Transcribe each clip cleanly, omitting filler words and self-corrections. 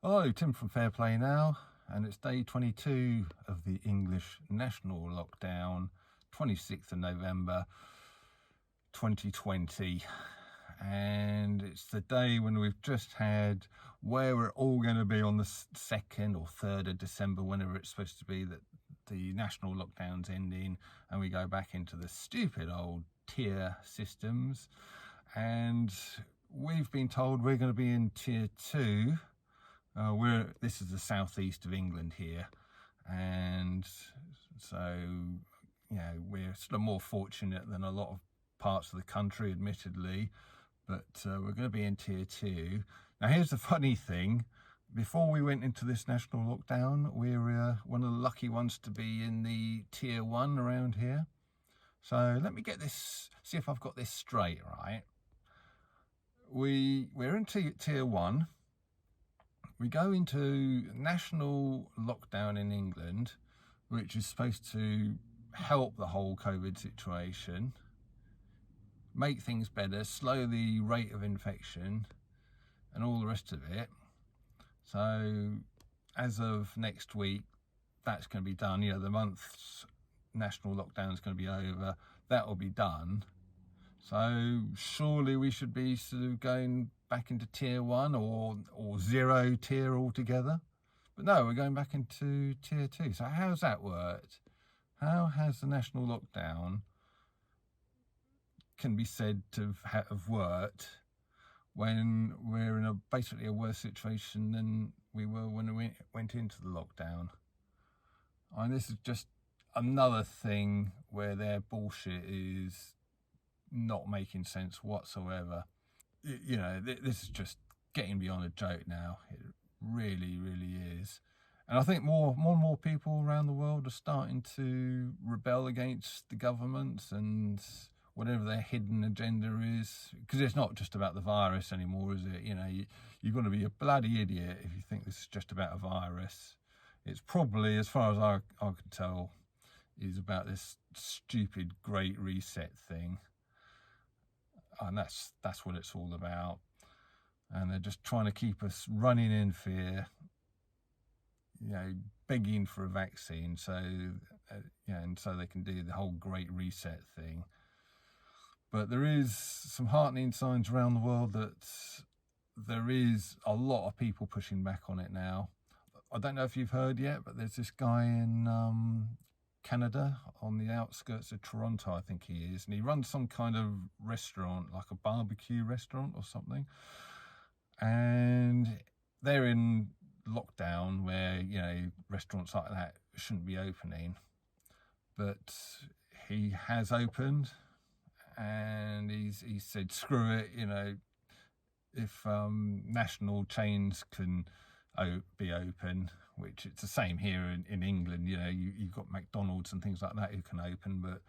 Hello, Tim from Fair Play Now, and it's day 22 of the English national lockdown, 26th of November 2020. And it's the day when we've just had where we're all going to be on the 2nd or 3rd of December, whenever it's supposed to be that the national lockdown's ending and we go back into the stupid old tier systems. And we've been told we're going to be in tier 2. This is the southeast of England here, and so we're sort of more fortunate than a lot of parts of the country, admittedly, but we're going to be in tier 2. Now here's the funny thing: before we went into this national lockdown, we're one of the lucky ones to be in the tier 1 around here. So let me see if I've got this straight, right? We're in tier 1. We go into national lockdown in England, which is supposed to help the whole COVID situation, make things better, slow the rate of infection and all the rest of it. So as of next week, that's going to be done. The month's national lockdown is going to be over. That will be done. So surely we should be sort of going back into tier 1 or 0 tier altogether. But no, we're going back into tier 2. So how's that worked? How has the national lockdown can be said to have worked when we're in basically a worse situation than we were when we went into the lockdown? I mean, this is just another thing where their bullshit is not making sense whatsoever. This is just getting beyond a joke now. It really, really is. And I think more and more people around the world are starting to rebel against the governments and whatever their hidden agenda is, because it's not just about the virus anymore, is it? You've got to be a bloody idiot if you think this is just about a virus. It's probably, as far as I can tell, is about this stupid Great Reset thing. And that's what it's all about. And they're just trying to keep us running in fear, begging for a vaccine, and so they can do the whole Great Reset thing. But there is some heartening signs around the world that there is a lot of people pushing back on it now. I don't know if you've heard yet, but there's this guy in Canada, on the outskirts of Toronto, I think he is, and he runs some kind of restaurant, like a barbecue restaurant or something, and they're in lockdown where restaurants like that shouldn't be opening, but he has opened, and he said screw it, if national chains can be open, which it's the same here in England. You've got McDonald's and things like that who can open, but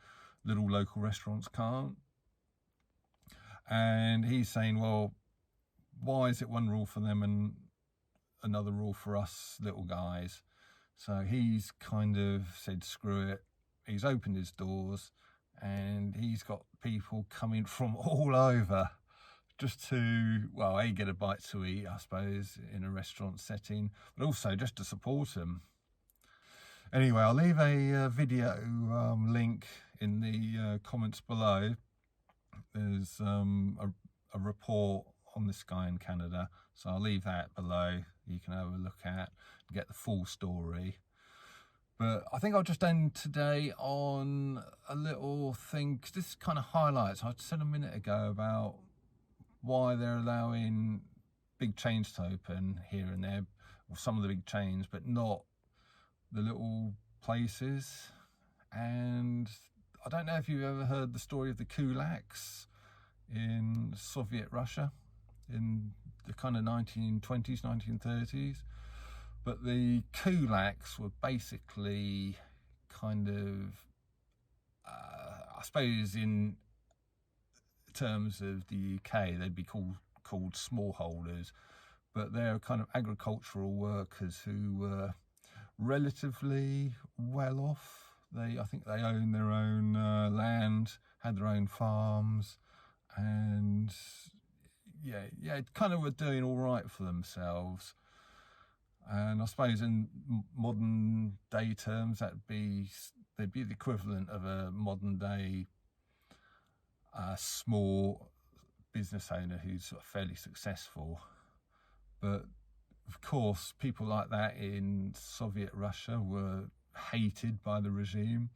little local restaurants can't. And he's saying, well, why is it one rule for them and another rule for us little guys? So he's kind of said screw it. He's opened his doors, and he's got people coming from all over just to, get a bite to eat, I suppose, in a restaurant setting, but also just to support them. Anyway, I'll leave a video link in the comments below. There's a report on this guy in Canada, so I'll leave that below. You can have a look at and get the full story. But I think I'll just end today on a little thing, because this kind of highlights, I said a minute ago about why they're allowing big chains to open here and there, or some of the big chains, but not the little places. And I don't know if you've ever heard the story of the kulaks in Soviet Russia in the kind of 1920s, 1930s. But the kulaks were basically kind of, I suppose in terms of the UK, they'd be called smallholders, but they're kind of agricultural workers who were relatively well off. I think they own their own land, had their own farms, and kind of were doing all right for themselves. And I suppose in modern day terms, they'd be the equivalent of a modern day small business owner who's sort of fairly successful. But of course, people like that in Soviet Russia were hated by the regime.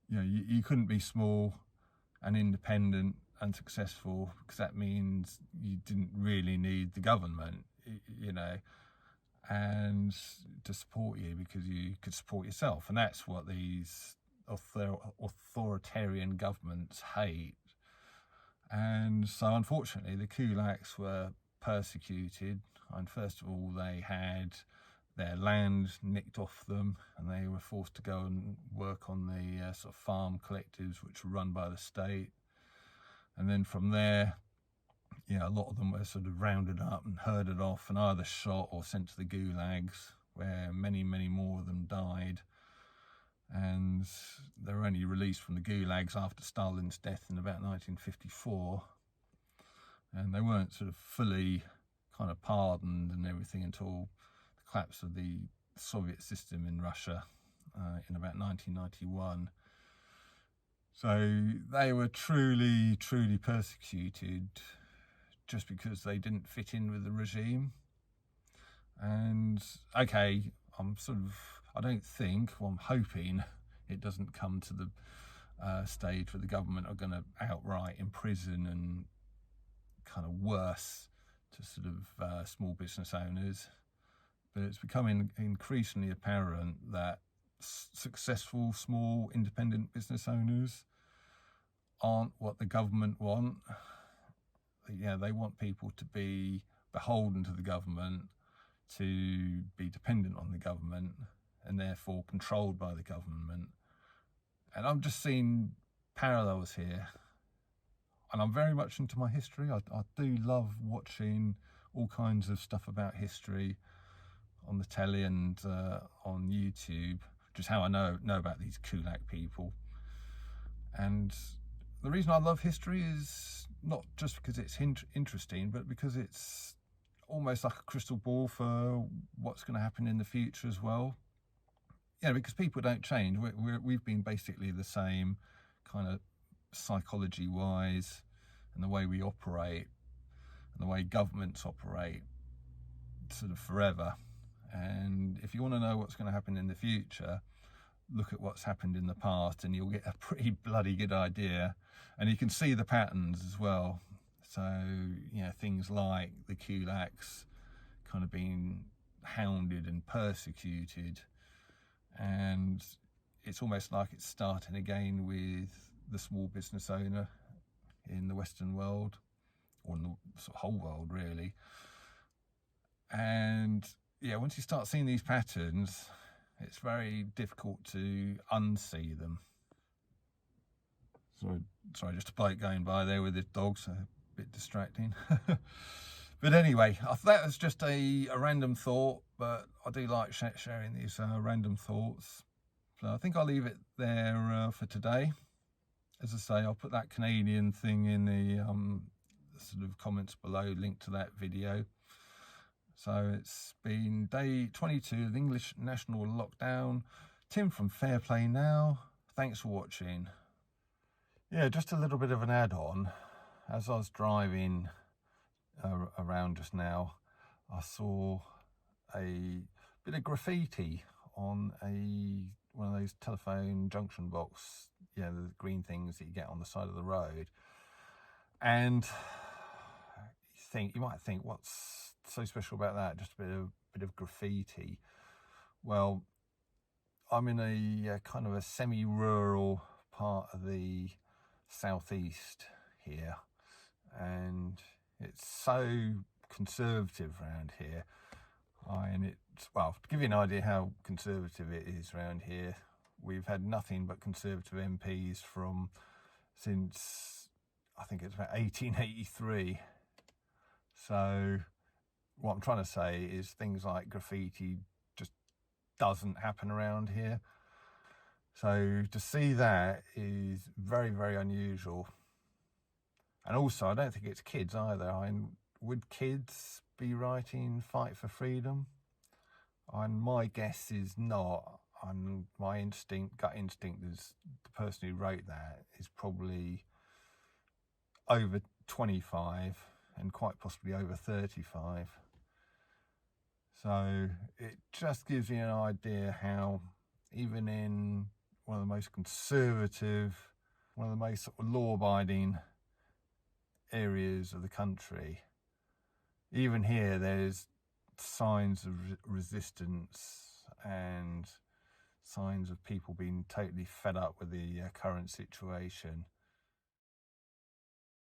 You know, you couldn't be small and independent and successful, because that means you didn't really need the government, you know, and to support you, because you could support yourself. And that's what these authoritarian governments hate. And so unfortunately the kulaks were persecuted, and first of all they had their land nicked off them, and they were forced to go and work on the sort of farm collectives which were run by the state. And then from there, you know, a lot of them were sort of rounded up and herded off and either shot or sent to the gulags, where many more of them died. And they were only released from the gulags after Stalin's death in about 1954. And they weren't sort of fully kind of pardoned and everything until the collapse of the Soviet system in Russia in about 1991. So they were truly persecuted just because they didn't fit in with the regime. And okay, I'm hoping it doesn't come to the stage where the government are going to outright imprison and kind of worse to sort of small business owners. But it's becoming increasingly apparent that successful small independent business owners aren't what the government want. Yeah, they want people to be beholden to the government, to be dependent on the government, and therefore controlled by the government. And I'm just seeing parallels here. And I'm very much into my history. I do love watching all kinds of stuff about history on the telly and on YouTube, which is how I know about these kulak people. And the reason I love history is not just because it's interesting, but because it's almost like a crystal ball for what's going to happen in the future as well. Yeah, because people don't change. We've been basically the same kind of psychology-wise, and the way we operate and the way governments operate sort of forever. And if you want to know what's going to happen in the future, look at what's happened in the past and you'll get a pretty bloody good idea. And you can see the patterns as well. So, you know, things like the kulaks kind of being hounded and persecuted, and it's almost like it's starting again with the small business owner in the Western world, or in the sort of whole world really. And yeah, once you start seeing these patterns, it's very difficult to unsee them. Sorry, just a bloke going by there with his dog, so a bit distracting. But anyway, that was just a random thought, but I do like sharing these random thoughts. So I think I'll leave it there for today. As I say, I'll put that Canadian thing in the sort of comments below, link to that video. So it's been day 22 of the English National Lockdown. Tim from Fairplay Now. Thanks for watching. Yeah, just a little bit of an add-on. As I was driving around just now, I saw a bit of graffiti on one of those telephone junction box, you know, the green things that you get on the side of the road. And you might think, what's so special about that? Just a bit of graffiti. Well, I'm in a kind of a semi-rural part of the southeast here, and it's so conservative around here. Well, to give you an idea how conservative it is around here, we've had nothing but conservative MPs since I think it's about 1883. So what I'm trying to say is things like graffiti just doesn't happen around here. So to see that is very, very unusual. And also, I don't think it's kids either. Would kids be writing "Fight for Freedom"? And my guess is not. And my gut instinct is the person who wrote that is probably over 25 and quite possibly over 35. So it just gives you an idea how even in one of the most conservative, one of the most sort of law-abiding areas of the country, even here there's signs of resistance and signs of people being totally fed up with the current situation.